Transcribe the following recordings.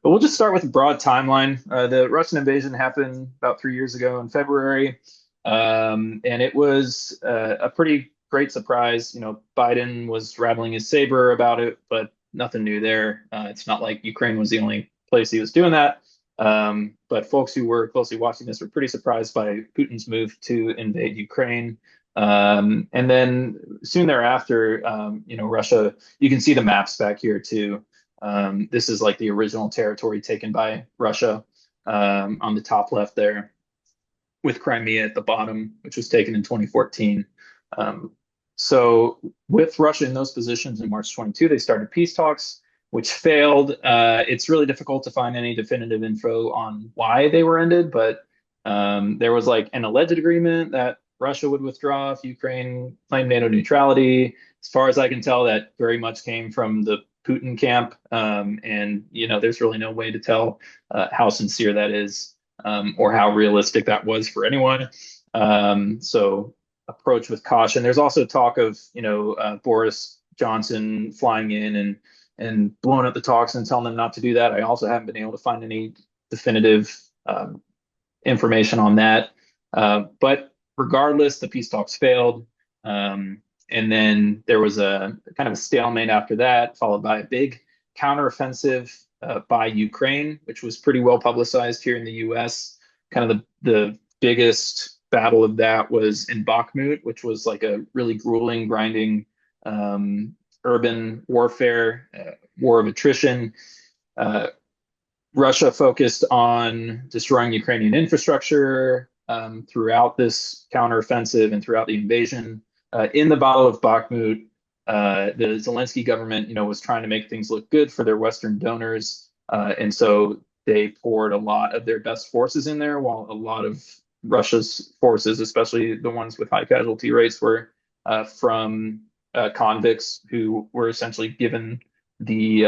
But we'll just start with a broad timeline. The Russian invasion happened about 3 years ago in February, and it was a pretty great surprise. Biden was rattling his saber about it, but nothing new there. It's not like Ukraine was the only place he was doing that. But folks who were closely watching this were pretty surprised by Putin's move to invade Ukraine. And then soon thereafter, Russia, you can see the maps back here too. This is like the original territory taken by Russia on the top left there, with Crimea at the bottom, which was taken in 2014. So with Russia in those positions in March 22, they started peace talks, which failed. It's really difficult to find any definitive info on why they were ended, but there was like an alleged agreement that Russia would withdraw if Ukraine claimed NATO neutrality. As far as I can tell, that very much came from the Putin camp, and there's really no way to tell how sincere that is, or how realistic that was for anyone. So approach with caution. There's also talk of Boris Johnson flying in and blowing up the talks and telling them not to do that. I also haven't been able to find any definitive information on that. But regardless, the peace talks failed. And then there was a kind of a stalemate after that, followed by a big counteroffensive by Ukraine, which was pretty well publicized here in the US. Kind of the biggest battle of that was in Bakhmut, which was like a really grueling, grinding urban warfare, war of attrition. Russia focused on destroying Ukrainian infrastructure throughout this counteroffensive and throughout the invasion. In the Battle of Bakhmut, the Zelensky government, was trying to make things look good for their Western donors, and so they poured a lot of their best forces in there, while a lot of Russia's forces, especially the ones with high casualty rates, were from convicts who were essentially given the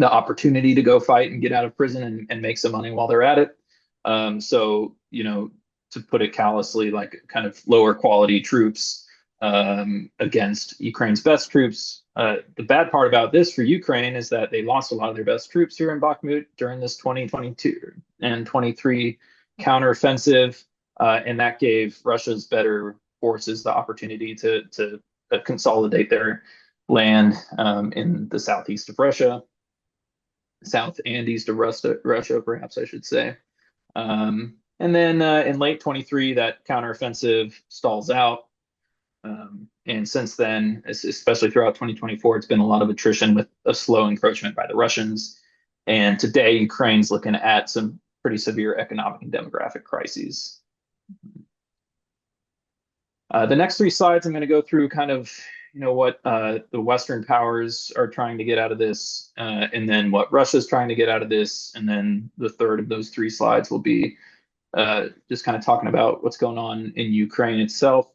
opportunity to go fight and get out of prison and make some money while they're at it. So, to put it callously, like kind of lower quality troops against Ukraine's best troops. The bad part about this for Ukraine is that they lost a lot of their best troops here in Bakhmut during this 2022 and 23 counteroffensive, and that gave Russia's better forces the opportunity to consolidate their land in the southeast of Russia, south and east of Russia, perhaps I should say. And then in late 23, that counteroffensive stalls out. And since then, especially throughout 2024, it's been a lot of attrition with a slow encroachment by the Russians. And today, Ukraine's looking at some pretty severe economic and demographic crises. The next three slides, I'm going to go through kind of what the Western powers are trying to get out of this, and then what Russia's trying to get out of this. And then the third of those three slides will be just kind of talking about what's going on in Ukraine itself.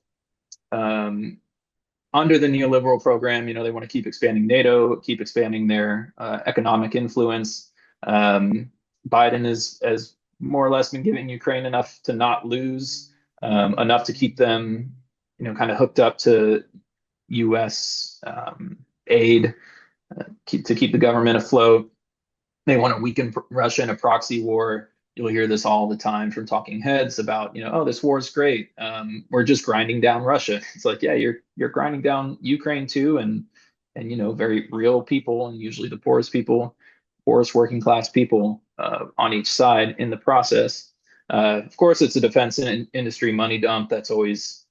Under the neoliberal program, they want to keep expanding NATO, keep expanding their economic influence. Biden has more or less been giving Ukraine enough to not lose, enough to keep them, kind of hooked up to U.S. Aid, to keep the government afloat. They want to weaken Russia in a proxy war. You'll hear this all the time from talking heads about, oh, this war is great. We're just grinding down Russia. It's like, yeah, you're grinding down Ukraine too, and very real people, and usually the poorest people, poorest working class people on each side in the process. Of course, it's a defense industry money dump. That's always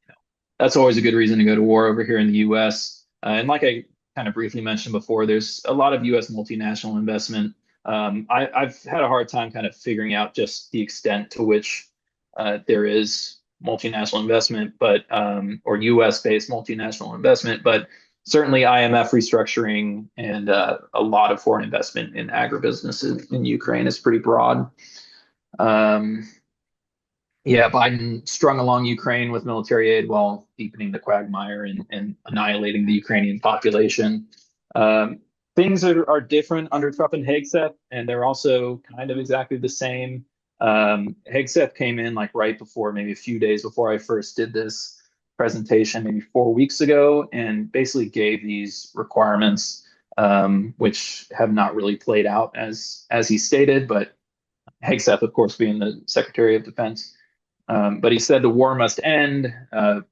a good reason to go to war over here in the U.S. And like I kind of briefly mentioned before, there's a lot of U.S. multinational investment. I've had a hard time kind of figuring out just the extent to which there is multinational investment, but or U.S.-based multinational investment, but certainly IMF restructuring and a lot of foreign investment in agribusiness in Ukraine is pretty broad. Yeah, Biden strung along Ukraine with military aid while deepening the quagmire and annihilating the Ukrainian population. Things are different under Trump and Hegseth, and they're also kind of exactly the same. Hegseth came in like right before, maybe a few days before I first did this presentation, maybe 4 weeks ago, and basically gave these requirements which have not really played out as he stated. But Hegseth, of course, being the Secretary of Defense. But he said the war must end.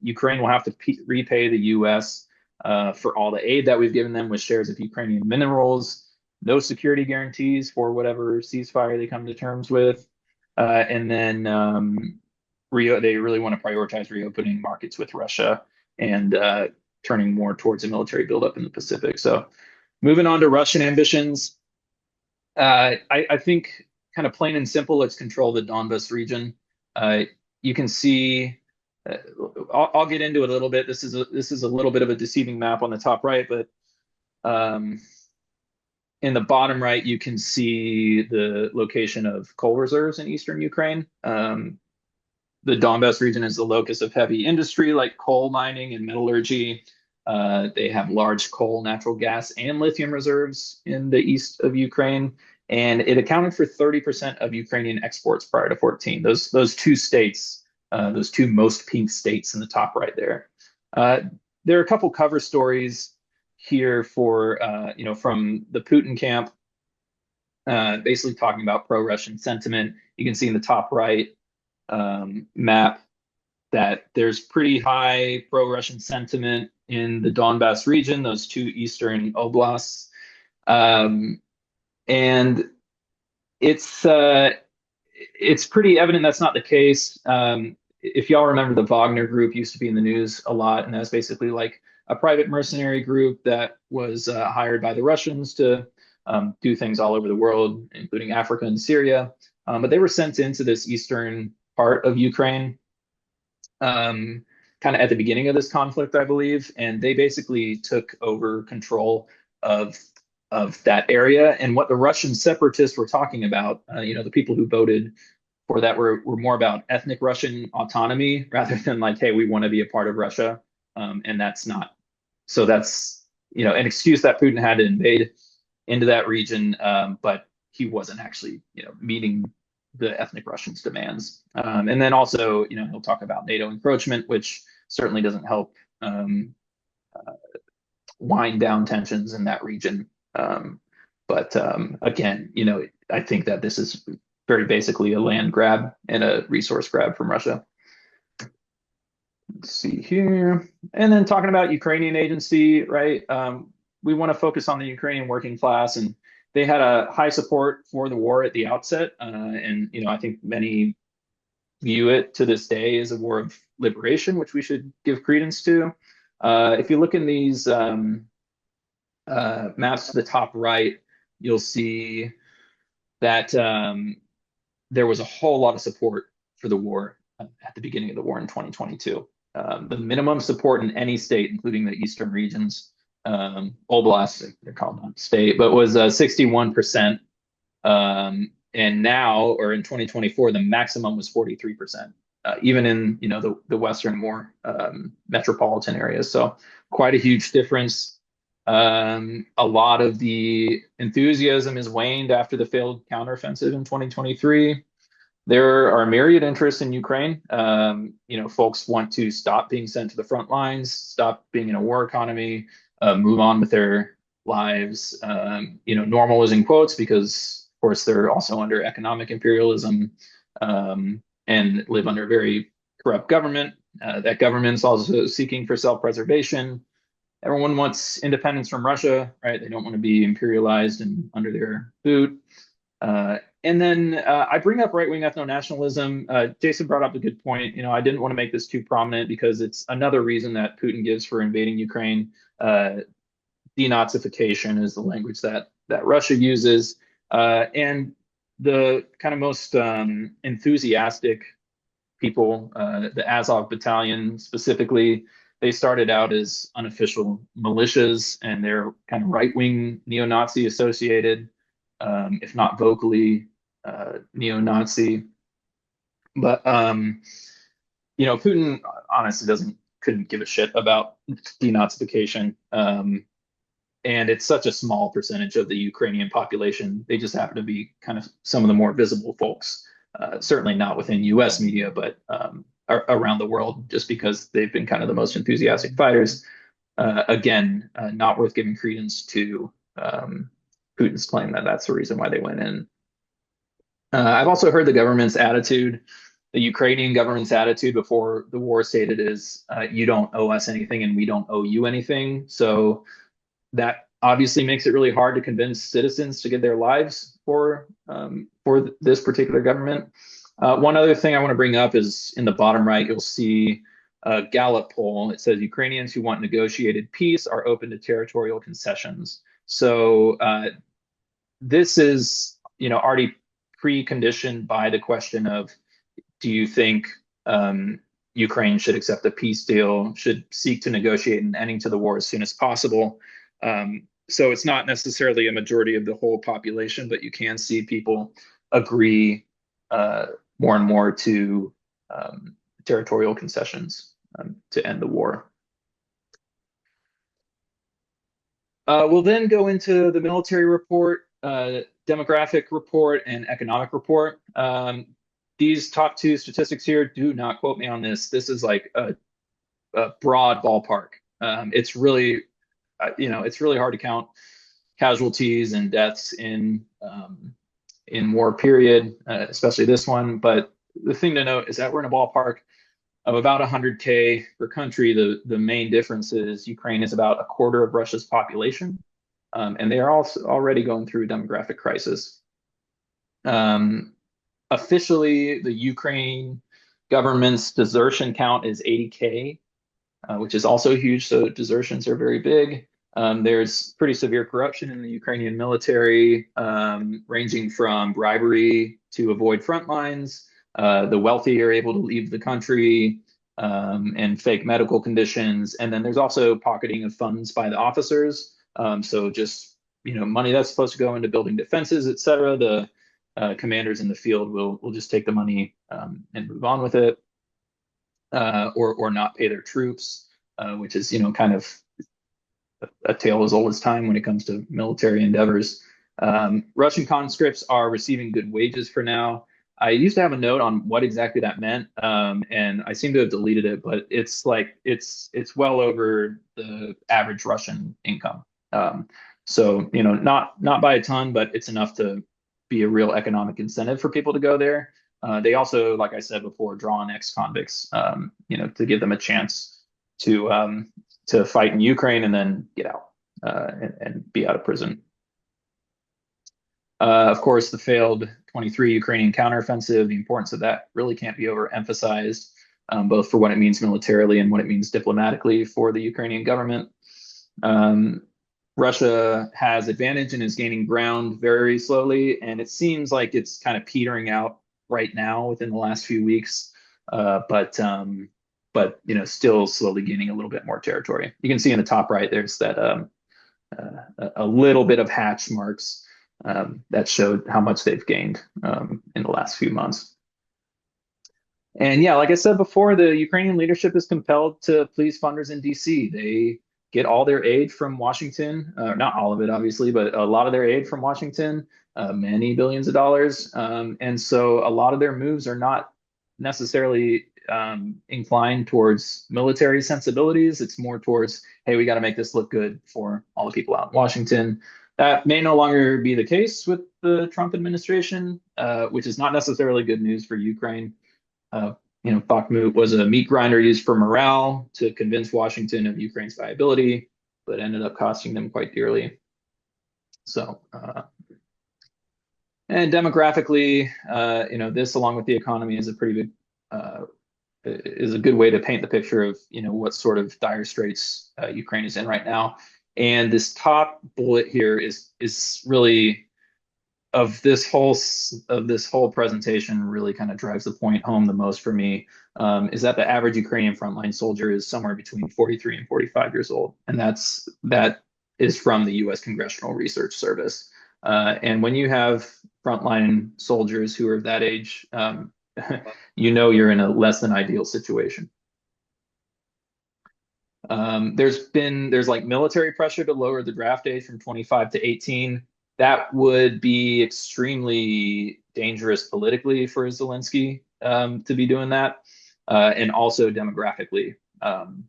Ukraine will have to repay the U.S. For all the aid that we've given them with shares of Ukrainian minerals, no security guarantees for whatever ceasefire they come to terms with. And then they really want to prioritize reopening markets with Russia and turning more towards a military buildup in the Pacific. So moving on to Russian ambitions, I think kind of plain and simple, let's control the Donbas region. You can see, I'll get into it a little bit. This is a little bit of a deceiving map on the top right, but in the bottom right, you can see the location of coal reserves in eastern Ukraine. The Donbas region is the locus of heavy industry like coal mining and metallurgy. They have large coal, natural gas, and lithium reserves in the east of Ukraine, and it accounted for 30% of Ukrainian exports prior to 14. Those two states, those two most pink states in the top right there. There are a couple cover stories here for from the Putin camp, basically talking about pro-Russian sentiment. You can see in the top right map that there's pretty high pro-Russian sentiment in the Donbas region, those two eastern oblasts, and it's pretty evident that's not the case. If y'all remember, the Wagner Group used to be in the news a lot, and that's basically like a private mercenary group that was hired by the Russians to do things all over the world, including Africa and Syria. But they were sent into this eastern part of Ukraine kind of at the beginning of this conflict, I believe, and they basically took over control of that area. And what the Russian separatists were talking about, the people who voted for that were more about ethnic Russian autonomy rather than like, hey, we want to be a part of Russia. And that's not. So that's, an excuse that Putin had to invade into that region, but he wasn't actually, meeting the ethnic Russians' demands. And then also, he'll talk about NATO encroachment, which certainly doesn't help wind down tensions in that region. But again, I think that this is very basically a land grab and a resource grab from Russia. Let's see here. And then talking about Ukrainian agency, right? We want to focus on the Ukrainian working class, and they had a high support for the war at the outset. And, I think many view it to this day as a war of liberation, which we should give credence to. If you look in these maps to the top right, you'll see that there was a whole lot of support for the war at the beginning of the war in 2022. The minimum support in any state, including the eastern regions, oblasts, they're called not state, but was 61%. And now, or in 2024, the maximum was 43%, even in the western, more metropolitan areas. So quite a huge difference. A lot of the enthusiasm is waned after the failed counteroffensive in 2023. There are myriad interests in Ukraine. Folks want to stop being sent to the front lines, stop being in a war economy, move on with their lives. Normal is in quotes because, of course, they're also under economic imperialism and live under a very corrupt government. That government's also seeking for self-preservation. Everyone wants independence from Russia, right? They don't want to be imperialized and under their boot. And then I bring up right-wing ethno-nationalism. Jason brought up a good point. I didn't want to make this too prominent because it's another reason that Putin gives for invading Ukraine. Denazification is the language that Russia uses. And the kind of most enthusiastic people, the Azov Battalion specifically, they started out as unofficial militias, and they're kind of right-wing neo-Nazi associated, if not vocally neo-Nazi. But Putin honestly couldn't give a shit about denazification. And it's such a small percentage of the Ukrainian population. They just happen to be kind of some of the more visible folks, certainly not within US media, but around the world, just because they've been kind of the most enthusiastic fighters. Again, not worth giving credence to Putin's claim that that's the reason why they went in. I've also heard the government's attitude, the Ukrainian government's attitude before the war stated is, you don't owe us anything and we don't owe you anything. So that obviously makes it really hard to convince citizens to give their lives for this particular government. One other thing I want to bring up is in the bottom right, you'll see a Gallup poll. It says Ukrainians who want negotiated peace are open to territorial concessions. So this is, already preconditioned by the question of, do you think Ukraine should accept a peace deal, should seek to negotiate an ending to the war as soon as possible? So it's not necessarily a majority of the whole population, but you can see people agree more and more to territorial concessions to end the war. We'll then go into the military report, demographic report, and economic report. These top two statistics here, do not quote me on this. This is like a broad ballpark. It's really, it's really hard to count casualties and deaths in war period, especially this one. But the thing to note is that we're in a ballpark of about 100K per country. The main difference is Ukraine is about a quarter of Russia's population, and they are also already going through a demographic crisis. Officially, the Ukraine government's desertion count is 80K, which is also huge. So desertions are very big. There's pretty severe corruption in the Ukrainian military, ranging from bribery to avoid front lines. The wealthy are able to leave the country, and fake medical conditions. And then there's also pocketing of funds by the officers. So just, money that's supposed to go into building defenses, et cetera. The commanders in the field will just take the money and move on with it, or not pay their troops, which is, kind of a tale as old as time when it comes to military endeavors. Russian conscripts are receiving good wages for now. I used to have a note on what exactly that meant, and I seem to have deleted it, but it's like it's well over the average Russian income. So not by a ton, but it's enough to be a real economic incentive for people to go there. They also, like I said before, draw on ex-convicts, to give them a chance to fight in Ukraine and then get out and be out of prison. Of course, the failed 23 Ukrainian counteroffensive, the importance of that really can't be overemphasized, both for what it means militarily and what it means diplomatically for the Ukrainian government. Russia has advantage and is gaining ground very slowly, and it seems like it's kind of petering out right now within the last few weeks, but still slowly gaining a little bit more territory. You can see in the top right, there's that a little bit of hatch marks that showed how much they've gained in the last few months. And yeah, like I said before, the Ukrainian leadership is compelled to please funders in DC. They get all their aid from Washington, not all of it, obviously, but a lot of their aid from Washington, many billions of dollars. And so a lot of their moves are not necessarily inclined towards military sensibilities. It's more towards, hey, we got to make this look good for all the people out in Washington. That may no longer be the case with the Trump administration, which is not necessarily good news for Ukraine. Bakhmut was a meat grinder used for morale to convince Washington of Ukraine's viability, but ended up costing them quite dearly. So, and demographically, this along with the economy is a pretty big, is a good way to paint the picture of, what sort of dire straits Ukraine is in right now. And this top bullet here is really of this whole presentation really kind of drives the point home the most for me, is that the average Ukrainian frontline soldier is somewhere between 43 and 45 years old, and that is from the U.S. Congressional Research Service. And when you have frontline soldiers who are that age, you're in a less than ideal situation. There's like military pressure to lower the draft age from 25 to 18. That would be extremely dangerous politically for Zelensky to be doing that, and also demographically. I'm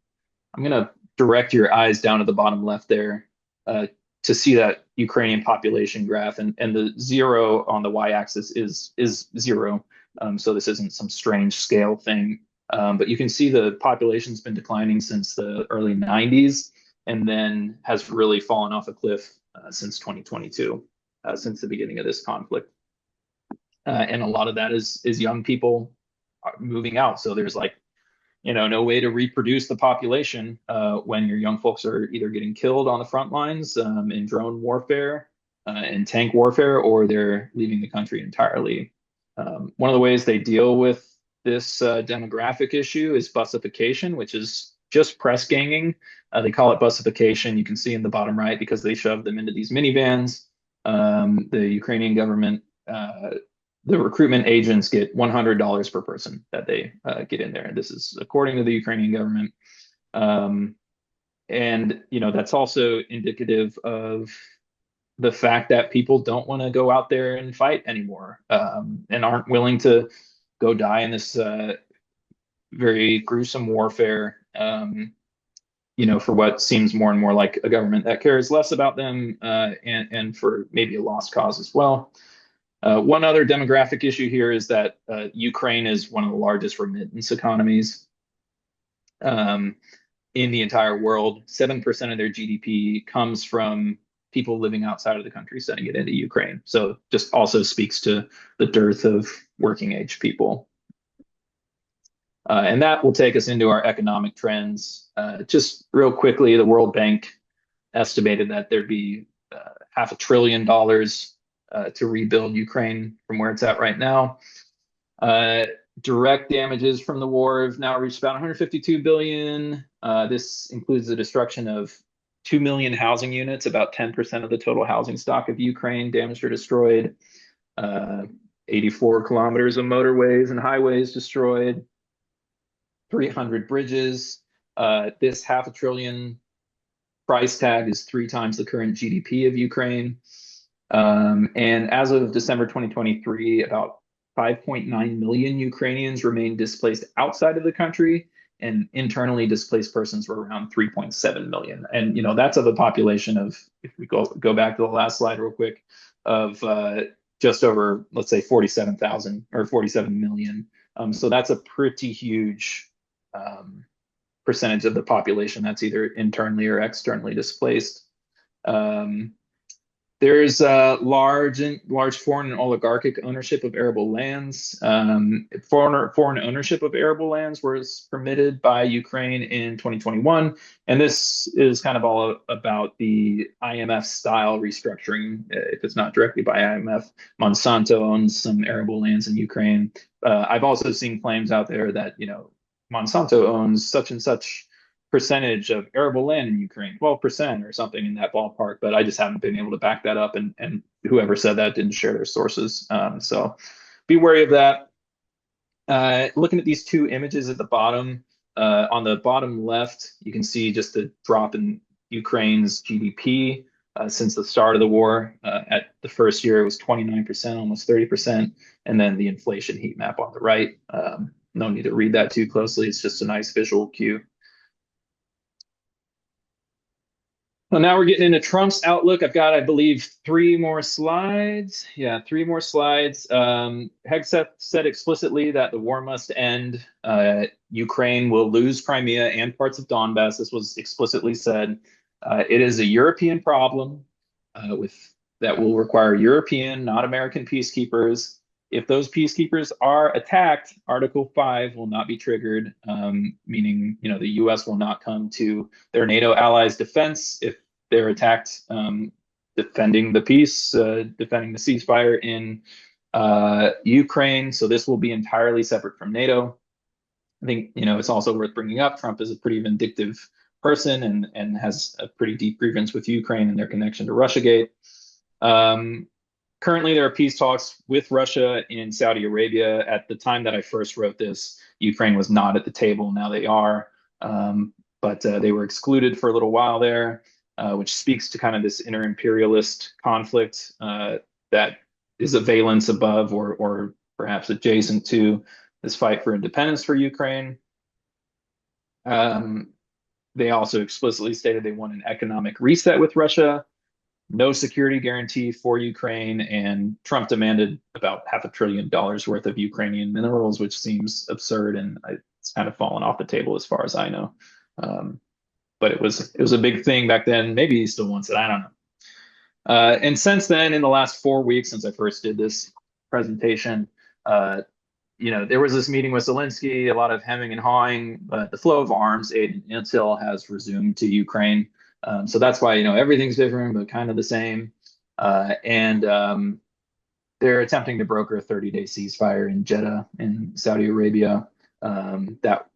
going to direct your eyes down to the bottom left there. to see that Ukrainian population graph, and the zero on the y-axis is zero. So this isn't some strange scale thing. But you can see the population's been declining since the early 90s, and then has really fallen off a cliff since 2022, since the beginning of this conflict. And a lot of that is young people moving out. So there's like, no way to reproduce the population when your young folks are either getting killed on the front lines in drone warfare and tank warfare, or they're leaving the country entirely. One of the ways they deal with this demographic issue is bussification, which is just press ganging. They call it bussification. You can see in the bottom right, because they shove them into these minivans. The Ukrainian government, the recruitment agents get $100 per person that they get in there. This is according to the Ukrainian government. And, that's also indicative of the fact that people don't want to go out there and fight anymore, and aren't willing to go die in this very gruesome warfare, for what seems more and more like a government that cares less about them, and for maybe a lost cause as well. One other demographic issue here is that Ukraine is one of the largest remittance economies in the entire world. 7% of their GDP comes from people living outside of the country sending it into Ukraine. So just also speaks to the dearth of working age people. And that will take us into our economic trends. Just real quickly, the World Bank estimated that there'd be $500 billion to rebuild Ukraine from where it's at right now. Direct damages from the war have now reached about 152 billion. This includes the destruction of 2 million housing units, about 10% of the total housing stock of Ukraine damaged or destroyed. 84 kilometers of motorways and highways destroyed. 300 bridges. This $500 billion price tag is 3 times the current GDP of Ukraine. And as of December 2023, about 5.9 million Ukrainians remain displaced outside of the country, and internally displaced persons were around 3.7 million. And that's of a population of, if we go back to the last slide real quick, of just over, let's say, 47,000 or 47 million. So that's a pretty huge percentage of the population that's either internally or externally displaced. There's large foreign and oligarchic ownership of arable lands. Foreign ownership of arable lands was permitted by Ukraine in 2021, and this is kind of all about the IMF style restructuring. If it's not directly by IMF, Monsanto owns some arable lands in Ukraine. I've also seen claims out there that Monsanto owns such and such percentage of arable land in Ukraine, 12% or something in that ballpark, but I just haven't been able to back that up, and whoever said that didn't share their sources. So be wary of that. Looking at these two images at the bottom, on the bottom left, you can see just the drop in Ukraine's GDP since the start of the war. At the first year, it was 29%, almost 30%, and then the inflation heat map on the right. No need to read that too closely. It's just a nice visual cue. Well, now we're getting into Trump's outlook. I've got, I believe, 3 more slides. Yeah, 3 more slides. Hegseth said explicitly that the war must end. Ukraine will lose Crimea and parts of Donbass. This was explicitly said. It is a European problem that will require European, not American peacekeepers. If those peacekeepers are attacked, Article 5 will not be triggered, meaning the U.S. will not come to their NATO allies' defense if they're attacked, defending the peace, defending the ceasefire in Ukraine. So this will be entirely separate from NATO. I think it's also worth bringing up. Trump is a pretty vindictive person and has a pretty deep grievance with Ukraine and their connection to Russiagate. Currently, there are peace talks with Russia in Saudi Arabia. At the time that I first wrote this, Ukraine was not at the table. Now they are, but they were excluded for a little while there, which speaks to kind of this inter-imperialist conflict that is a valence above or perhaps adjacent to this fight for independence for Ukraine. They also explicitly stated they want an economic reset with Russia. no security guarantee for Ukraine, and Trump demanded about $500 billion worth of Ukrainian minerals, which seems absurd, and it's kind of fallen off the table as far as I know. Um, but it was a big thing back then. Maybe he still wants it. I don't know. And since then, in the last 4 weeks since I first did this presentation, there was this meeting with Zelensky, a lot of hemming and hawing, but the flow of arms, aid, and intel has resumed to Ukraine. So that's why, everything's different, but kind of the same. And they're attempting to broker a 30-day ceasefire in Jeddah in Saudi Arabia that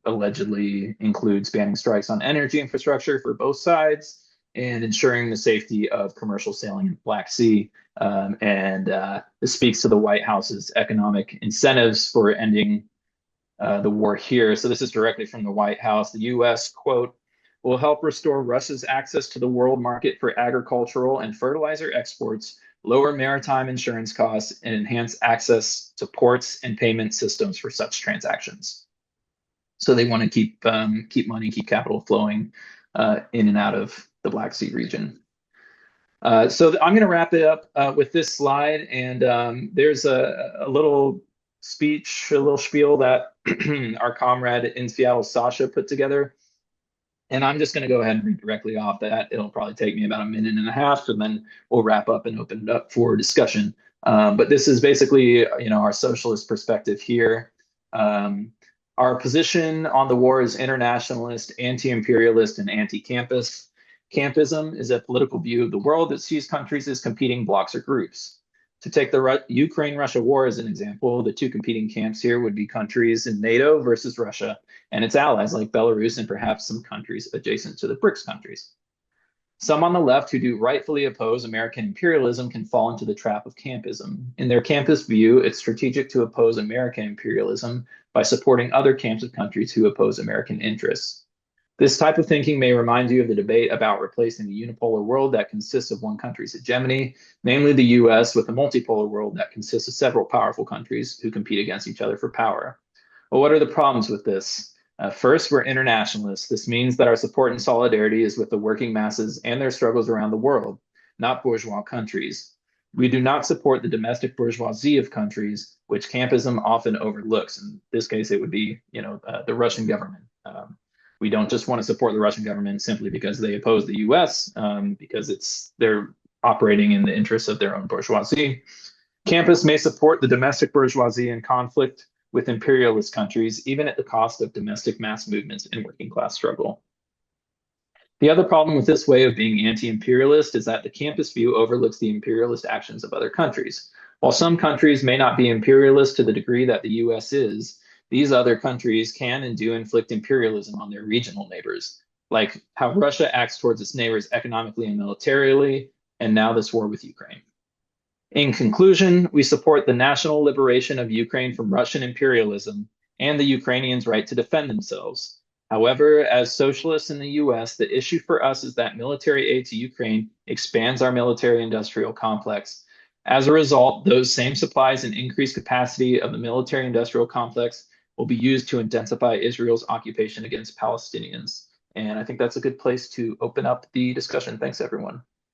allegedly includes banning strikes on energy infrastructure for both sides and ensuring the safety of commercial sailing in the Black Sea. This speaks to the White House's economic incentives for ending the war here. So this is directly from the White House. The U.S., quote, will help restore Russia's access to the world market for agricultural and fertilizer exports, lower maritime insurance costs, and enhance access to ports and payment systems for such transactions. So they want to keep money, keep capital flowing in and out of the Black Sea region. So I'm going to wrap it up with this slide, and there's a little speech, a little spiel that our comrade in Seattle, Sasha, put together. And I'm just going to go ahead and read directly off that. It'll probably take me about a minute and a half, and then we'll wrap up and open it up for discussion. But this is basically, our socialist perspective here. Our position on the war is internationalist, anti-imperialist, and anti-campus. Campism is a political view of the world that sees countries as competing blocs or groups. To take the Ukraine-Russia war as an example, the two competing camps here would be countries in NATO versus Russia and its allies like Belarus and perhaps some countries adjacent to the BRICS countries. Some on the left who do rightfully oppose American imperialism can fall into the trap of campism. In their campus view, it's strategic to oppose American imperialism by supporting other camps of countries who oppose American interests. This type of thinking may remind you of the debate about replacing the unipolar world that consists of one country's hegemony, namely the US, with a multipolar world that consists of several powerful countries who compete against each other for power. Well, what are the problems with this? First, we're internationalists. This means that our support and solidarity is with the working masses and their struggles around the world, not bourgeois countries. We do not support the domestic bourgeoisie of countries, which campism often overlooks. In this case, it would be, the Russian government. We don't just want to support the Russian government simply because they oppose the U.S., because they're operating in the interests of their own bourgeoisie. Campus may support the domestic bourgeoisie in conflict with imperialist countries, even at the cost of domestic mass movements and working class struggle. The other problem with this way of being anti-imperialist is that the campus view overlooks the imperialist actions of other countries. While some countries may not be imperialist to the degree that the U.S. is, these other countries can and do inflict imperialism on their regional neighbors, like how Russia acts towards its neighbors economically and militarily, and now this war with Ukraine. In conclusion, we support the national liberation of Ukraine from Russian imperialism and the Ukrainians' right to defend themselves. However, as socialists in the US, the issue for us is that military aid to Ukraine expands our military-industrial complex. As a result, those same supplies and increased capacity of the military-industrial complex will be used to intensify Israel's occupation against Palestinians. And I think that's a good place to open up the discussion. Thanks, everyone.